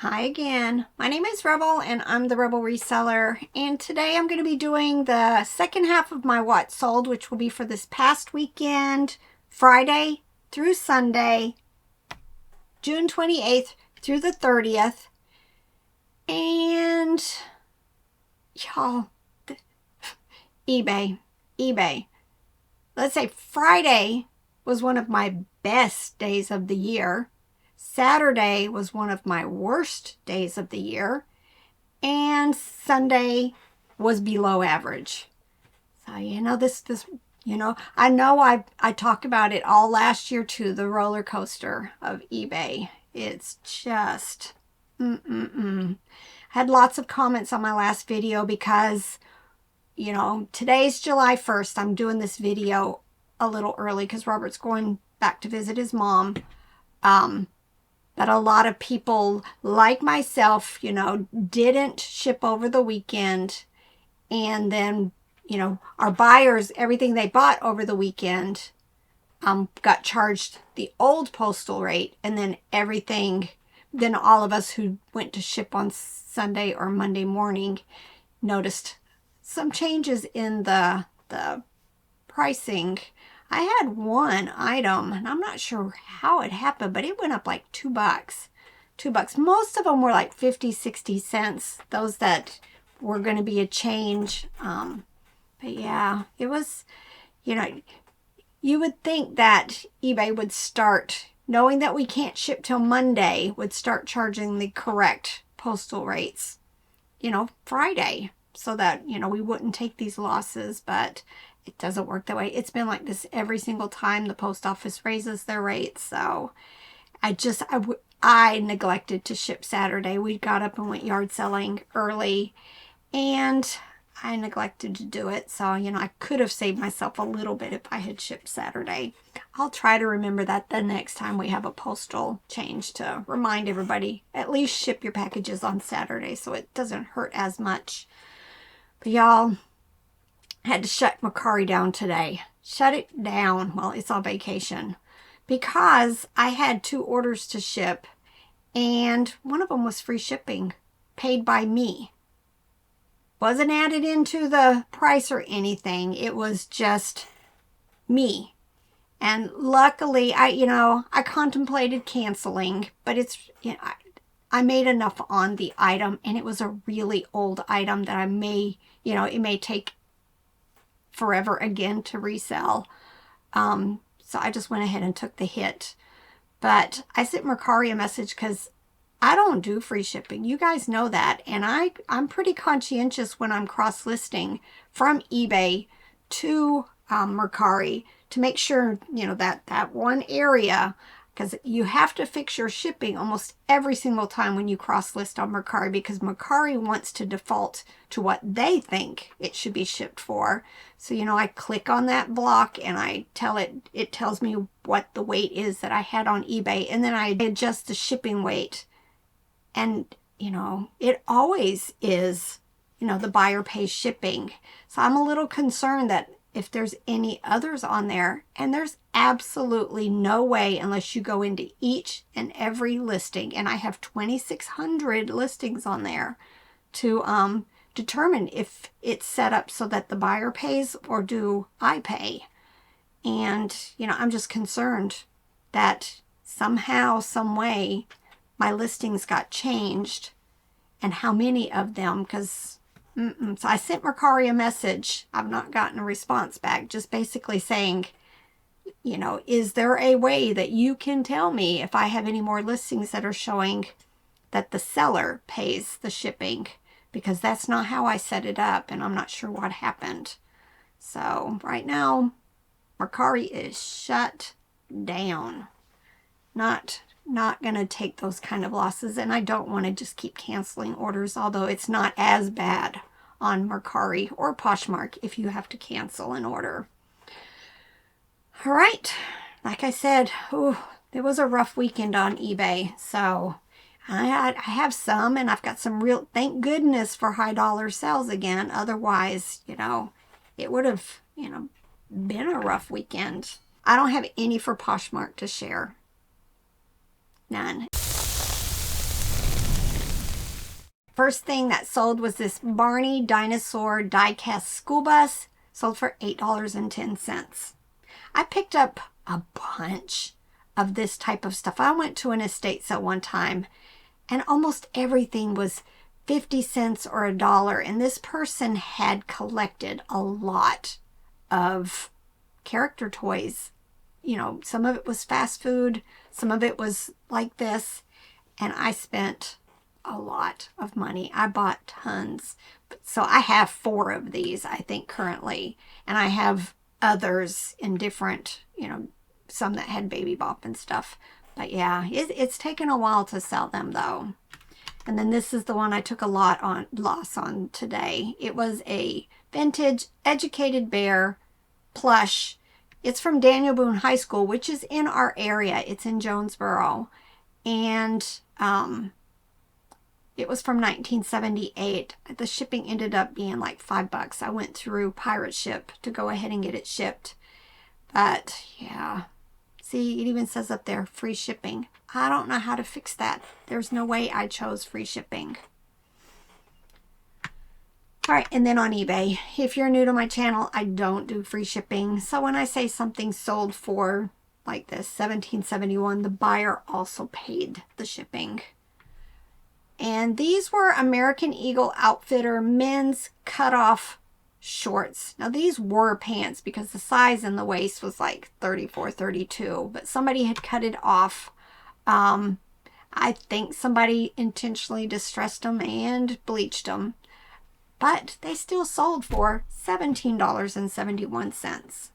Hi again. My name is Rebel and I'm the Rebel Reseller, and today I'm going to be doing the second half of my What Sold, which will be for this past weekend, Friday through Sunday, June 28th through the 30th. And y'all, eBay. Let's say Friday was one of my best days of the year. Saturday was one of my worst days of the year, and Sunday was below average. So, I know I talked about it all last year too, the roller coaster of eBay. It's just, I had lots of comments on my last video because, today's July 1st. I'm doing this video a little early because Robert's going back to visit his mom. But a lot of people like myself, didn't ship over the weekend. And then, our buyers, everything they bought over the weekend got charged the old postal rate. And then all of us who went to ship on Sunday or Monday morning noticed some changes in the pricing. I had one item, and I'm not sure how it happened, but it went up like $2. $2. Most of them were like 50, 60 cents. Those that were going to be a change. But yeah, it was, you would think that eBay would start, knowing that we can't ship till Monday, would start charging the correct postal rates, Friday, so that, we wouldn't take these losses, but it doesn't work that way. It's been like this every single time the post office raises their rates. So I neglected to ship Saturday. We got up and went yard selling early, and I neglected to do it. So, I could have saved myself a little bit if I had shipped Saturday. I'll try to remember that the next time we have a postal change, to remind everybody, at least ship your packages on Saturday so it doesn't hurt as much. But y'all, had to shut Mercari down today. Shut it down while it's on vacation because I had 2 orders to ship, and one of them was free shipping, paid by me. Wasn't added into the price or anything. It was just me. And luckily, I contemplated canceling, but I made enough on the item, and it was a really old item that it may take forever again to resell. So I just went ahead and took the hit. But I sent Mercari a message because I don't do free shipping. You guys know that. And I'm pretty conscientious when I'm cross-listing from eBay to Mercari to make sure, that one area, because you have to fix your shipping almost every single time when you cross-list on Mercari, because Mercari wants to default to what they think it should be shipped for. So, I click on that block and I tell it tells me what the weight is that I had on eBay, and then I adjust the shipping weight. And, it always is, the buyer pays shipping. So I'm a little concerned that if there's any others on there, and there's absolutely no way unless you go into each and every listing, and I have 2,600 listings on there, to determine if it's set up so that the buyer pays or do I pay. And, I'm just concerned that somehow, some way, my listings got changed, and how many of them, because so I sent Mercari a message. I've not gotten a response back, just basically saying, is there a way that you can tell me if I have any more listings that are showing that the seller pays the shipping? Because that's not how I set it up, and I'm not sure what happened. So right now, Mercari is shut down. Not going to take those kind of losses, and I don't want to just keep canceling orders, although it's not as bad on Mercari or Poshmark if you have to cancel an order. All right, like I said, it was a rough weekend on eBay. So I have some, and I've got some real, thank goodness for high dollar sales again. Otherwise, it would have, been a rough weekend. I don't have any for Poshmark to share. None. First thing that sold was this Barney Dinosaur die-cast school bus, sold for $8.10. I picked up a bunch of this type of stuff. I went to an estate sale one time, and almost everything was 50 cents or $1, and this person had collected a lot of character toys. You know, some of it was fast food, some of it was like this, and I spent a lot of money. I bought tons. So I have 4 of these, I think, currently, and I have others in different, you know, some that had Baby Bop and stuff. But yeah, it's taken a while to sell them though. And then this is the one I took a loss on today. It was a vintage Educated Bear plush. It's from Daniel Boone High School, which is in our area. It's in Jonesboro. And it was from 1978. The shipping ended up being like $5. I went through Pirate Ship to go ahead and get it shipped. But yeah, see, it even says up there, free shipping. I don't know how to fix that. There's no way I chose free shipping. All right, and then on eBay, if you're new to my channel, I don't do free shipping. So when I say something sold for like this, $17.71, the buyer also paid the shipping. And these were American Eagle Outfitter men's cutoff shorts. Now these were pants because the size in the waist was like 34, 32, but somebody had cut it off. I think somebody intentionally distressed them and bleached them, but they still sold for $17.71.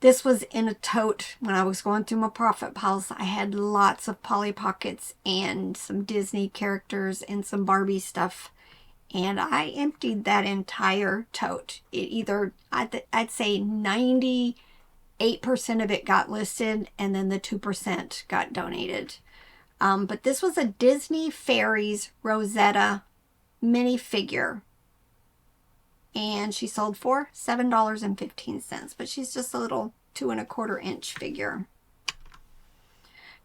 This was in a tote when I was going through my profit piles. I had lots of Polly Pockets and some Disney characters and some Barbie stuff. And I emptied that entire tote. It either, I'd say 98% of it got listed and then the 2% got donated. But this was a Disney Fairies Rosetta minifigure. And she sold for $7.15, but she's just a little 2 1/4 inch figure.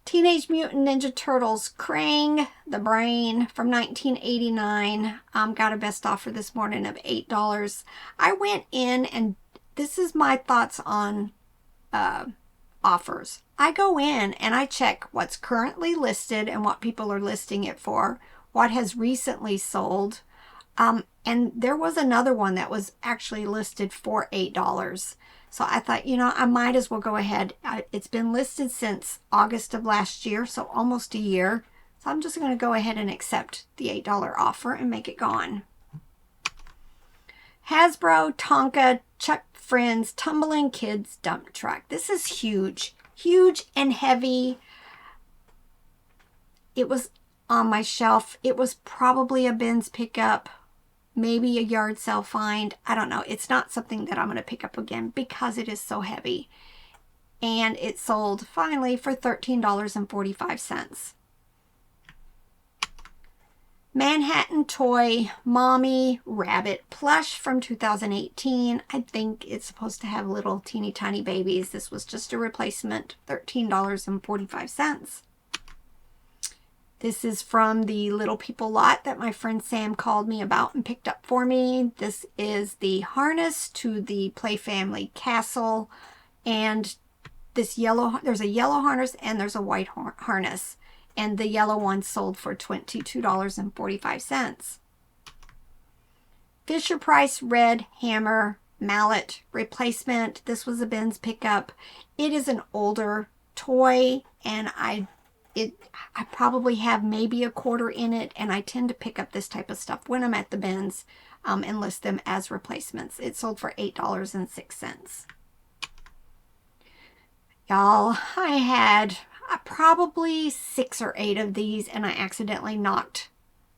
Teenage Mutant Ninja Turtles Krang the Brain from 1989. Got a best offer this morning of $8. I went in, and this is my thoughts on offers. I go in and I check what's currently listed and what people are listing it for, what has recently sold. And there was another one that was actually listed for $8. So I thought, you know, I might as well go ahead. It's been listed since August of last year, so almost a year. So I'm just going to go ahead and accept the $8 offer and make it gone. Hasbro Tonka Chuck Friends Tumbling Kids Dump Truck. This is huge. Huge and heavy. It was on my shelf. It was probably a bins pickup. Maybe a yard sale find. I don't know. It's not something that I'm going to pick up again because it is so heavy. And it sold finally for $13.45. Manhattan Toy Mommy Rabbit plush from 2018. I think it's supposed to have little teeny tiny babies. This was just a replacement. $13.45. This is from the Little People lot that my friend Sam called me about and picked up for me. This is the harness to the Play Family Castle. And this yellow, there's a yellow harness and there's a white harness. And the yellow one sold for $22.45. Fisher Price Red Hammer Mallet replacement. This was a Ben's pickup. It is an older toy, and I probably have maybe a quarter in it, and I tend to pick up this type of stuff when I'm at the bins and list them as replacements. It sold for $8.06. Y'all, I had probably 6 or 8 of these, and I accidentally knocked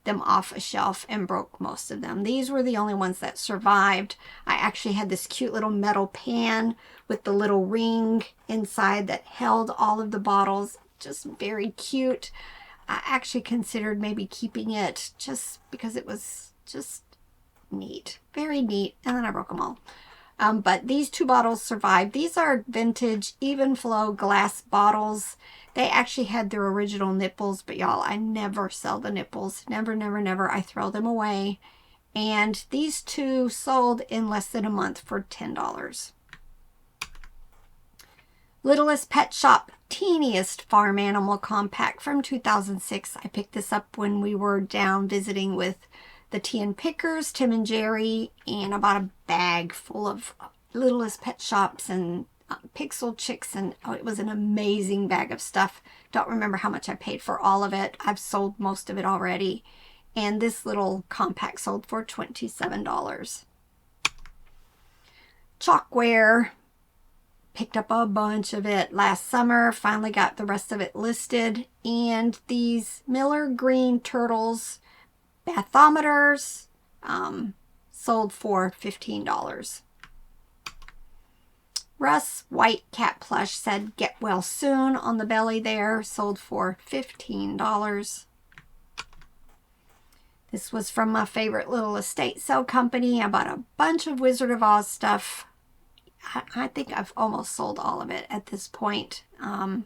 them off a shelf and broke most of them. These were the only ones that survived. I actually had this cute little metal pan with the little ring inside that held all of the bottles. Just very cute. I actually considered maybe keeping it just because it was just neat. Very neat. And then I broke them all. But these two bottles survived. These are vintage even flow glass bottles. They actually had their original nipples, but y'all, I never sell the nipples. Never, never, never. I throw them away. And these two sold in less than a month for $10. Littlest Pet Shop Teeniest Farm Animal Compact from 2006. I picked this up when we were down visiting with the Tea and Pickers, Tim and Jerry, and I bought a bag full of Littlest Pet Shops and Pixel Chicks, and oh, it was an amazing bag of stuff. Don't remember how much I paid for all of it. I've sold most of it already. And this little compact sold for $27. Chalkware. Picked up a bunch of it last summer. Finally got the rest of it listed. And these Miller Green Turtles bathymeters sold for $15. Russ White Cat Plush said get well soon on the belly there. Sold for $15. This was from my favorite little estate sale company. I bought a bunch of Wizard of Oz stuff. I think I've almost sold all of it at this point. I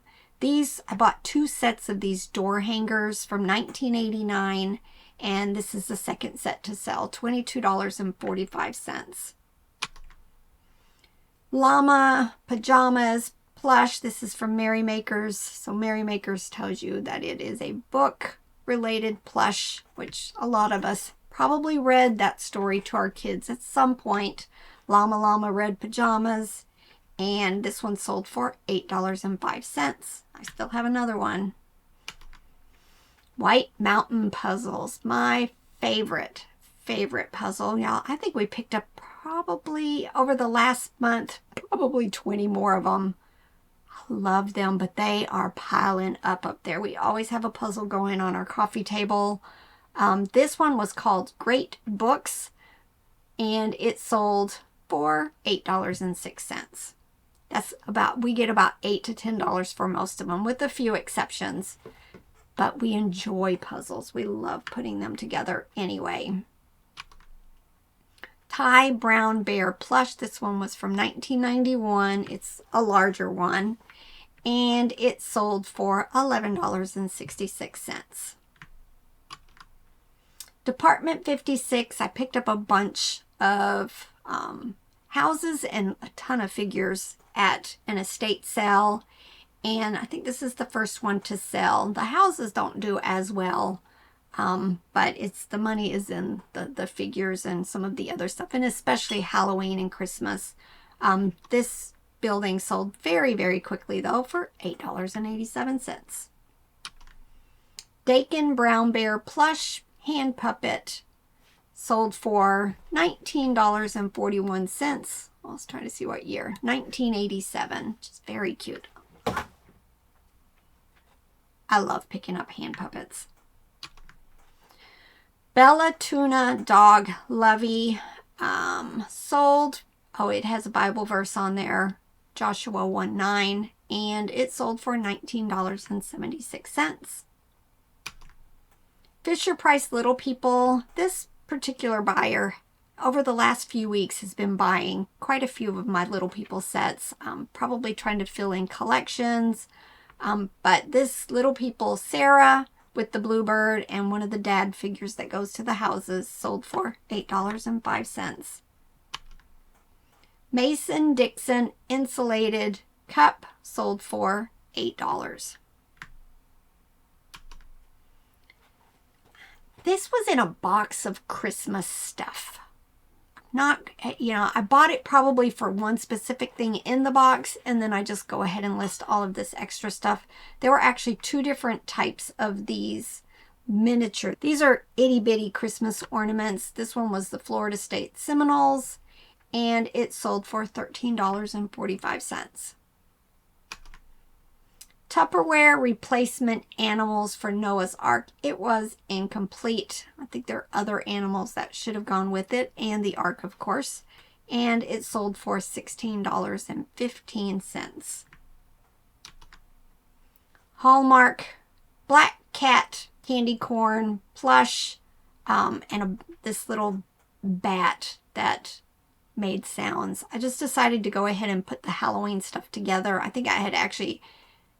bought 2 sets of these door hangers from 1989, and this is the second set to sell, $22.45. Llama Pajamas Plush. This is from Merry Makers. So Merry Makers tells you that it is a book-related plush, which a lot of us probably read that story to our kids at some point. Llama Llama Red Pajamas, and this one sold for $8.05. I still have another one. White Mountain Puzzles, my favorite puzzle. Y'all, I think we picked up probably over the last month, probably 20 more of them. I love them, but they are piling up there. We always have a puzzle going on our coffee table. This one was called Great Books, and it sold for $8.06. That's we get about $8 to $10 for most of them, with a few exceptions. But we enjoy puzzles. We love putting them together anyway. Thai Brown Bear Plush. This one was from 1991. It's a larger one. And it sold for $11.66. Department 56. I picked up a bunch of houses and a ton of figures at an estate sale, and I think this is the first one to sell. The houses don't do as well, but the money is in the figures and some of the other stuff, and especially Halloween and Christmas. This building sold very, very quickly though for $8.87. Dakin Brown Bear Plush Hand Puppet sold for $19.41. I was trying to see what year. 1987. Just very cute. I love picking up hand puppets. Bella Tuna Dog Lovey sold. Oh, it has a Bible verse on there. Joshua 1:9. And it sold for $19.76. Fisher Price Little People. This particular buyer over the last few weeks has been buying quite a few of my Little People sets, probably trying to fill in collections. But this Little People Sarah with the Bluebird and one of the dad figures that goes to the houses sold for $8.05. Mason Dixon Insulated Cup sold for $8. This was in a box of Christmas stuff. I bought it probably for one specific thing in the box, and then I just go ahead and list all of this extra stuff. There were actually 2 different types of these miniature. These are itty bitty Christmas ornaments. This one was the Florida State Seminoles, and it sold for $13.45. Tupperware replacement animals for Noah's Ark. It was incomplete. I think there are other animals that should have gone with it, and the Ark, of course. And it sold for $16.15. Hallmark Black Cat Candy Corn Plush, and this little bat that made sounds. I just decided to go ahead and put the Halloween stuff together. I think I had actually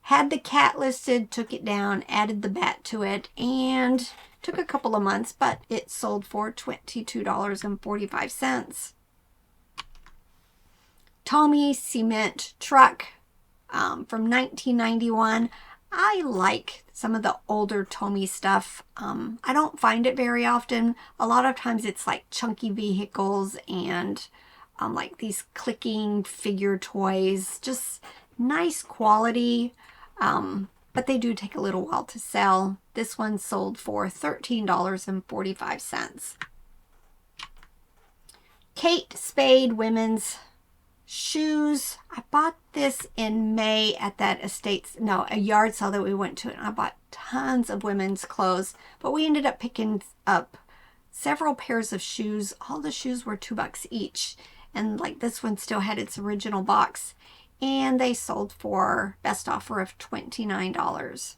had the cat listed, took it down, added the bat to it, and took a couple of months, but it sold for $22.45. Tommy cement truck from 1991. I like some of the older Tommy stuff. I don't find it very often. A lot of times it's like chunky vehicles and like these clicking figure toys. Just nice quality, but they do take a little while to sell. This one sold for $13.45. Kate Spade women's shoes. I bought this in May at that a yard sale that we went to, and I bought tons of women's clothes, but we ended up picking up several pairs of shoes. All the shoes were $2 each, and like this one still had its original box, and they sold for best offer of $29.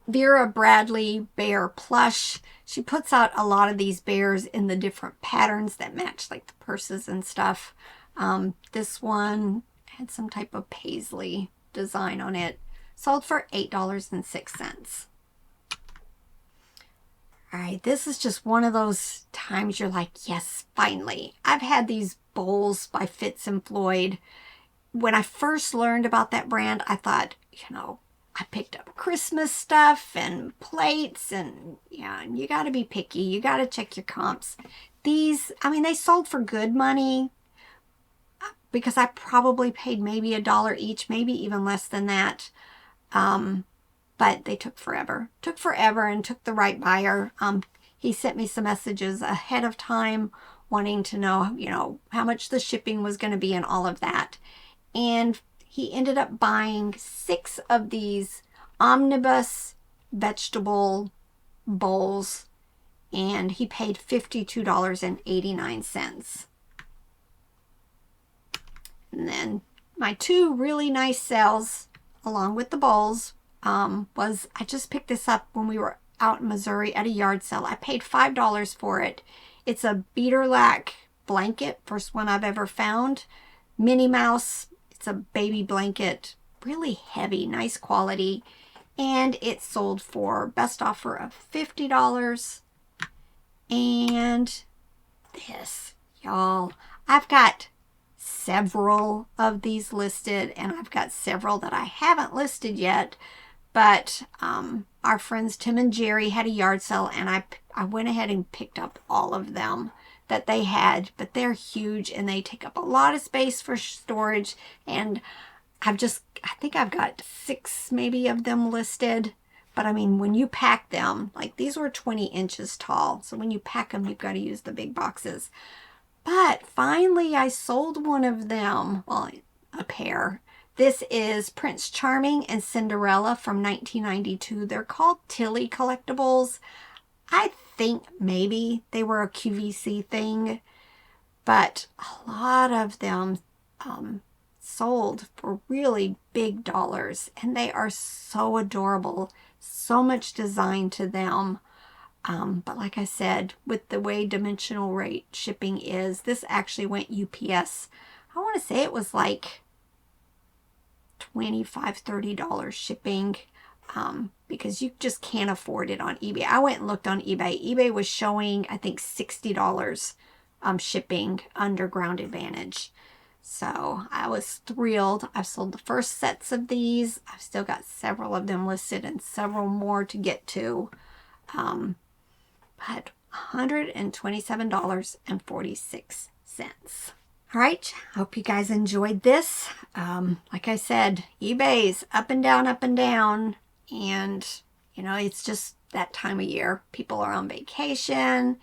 Vera Bradley bear plush. She puts out a lot of these bears in the different patterns that match like the purses and stuff. This one had some type of paisley design on it. Sold for $8.06. All right, this is just one of those times you're like, yes, finally. I've had these bowls by Fitz and Floyd. When I first learned about that brand, I thought, I picked up Christmas stuff and plates, and yeah, you got to be picky. You got to check your comps. These, they sold for good money because I probably paid maybe $1 each, maybe even less than that. But they took forever. Took forever and took the right buyer. He sent me some messages ahead of time wanting to know, how much the shipping was going to be and all of that. And he ended up buying 6 of these omnibus vegetable bowls, and he paid $52.89. And then my 2 really nice sales along with the bowls was, I just picked this up when we were out in Missouri at a yard sale. I paid $5 for it. It's a beater lack blanket, first one I've ever found. Minnie Mouse. It's a baby blanket, really heavy, nice quality, and it sold for best offer of $50. And this, y'all, I've got several of these listed, and I've got several that I haven't listed yet, but our friends Tim and Jerry had a yard sale, and I went ahead and picked up all of them that they had, but they're huge and they take up a lot of space for storage, and I think I've got 6 maybe of them listed. But when you pack them, like these were 20 inches tall, so when you pack them you've got to use the big boxes. But finally I sold one of them, well, a pair. This is Prince Charming and Cinderella from 1992. They're called Tilly collectibles. I think maybe they were a QVC thing, but a lot of them sold for really big dollars, and they are so adorable. So much design to them. But like I said, with the way dimensional rate shipping is, this actually went UPS. I want to say it was like $25-$30 shipping. Because you just can't afford it on eBay. I went and looked on eBay. eBay was showing, I think, $60 shipping under Ground Advantage. So I was thrilled. I've sold the first sets of these. I've still got several of them listed and several more to get to. But $127.46. All right, hope you guys enjoyed this. Like I said, eBay's up and down, and it's just that time of year. People are on vacation,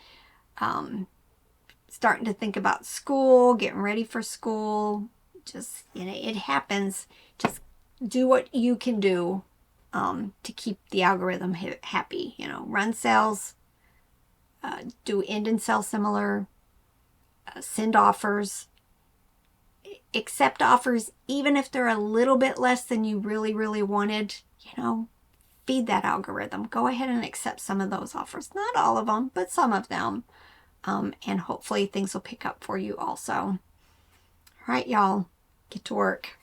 starting to think about school, getting ready for school. Just, it happens. Just do what you can do to keep the algorithm happy. Run sales, do end and sell similar, send offers, accept offers even if they're a little bit less than you really, really wanted. Feed that algorithm. Go ahead and accept some of those offers. Not all of them, but some of them. and hopefully things will pick up for you also. All right, y'all, get to work.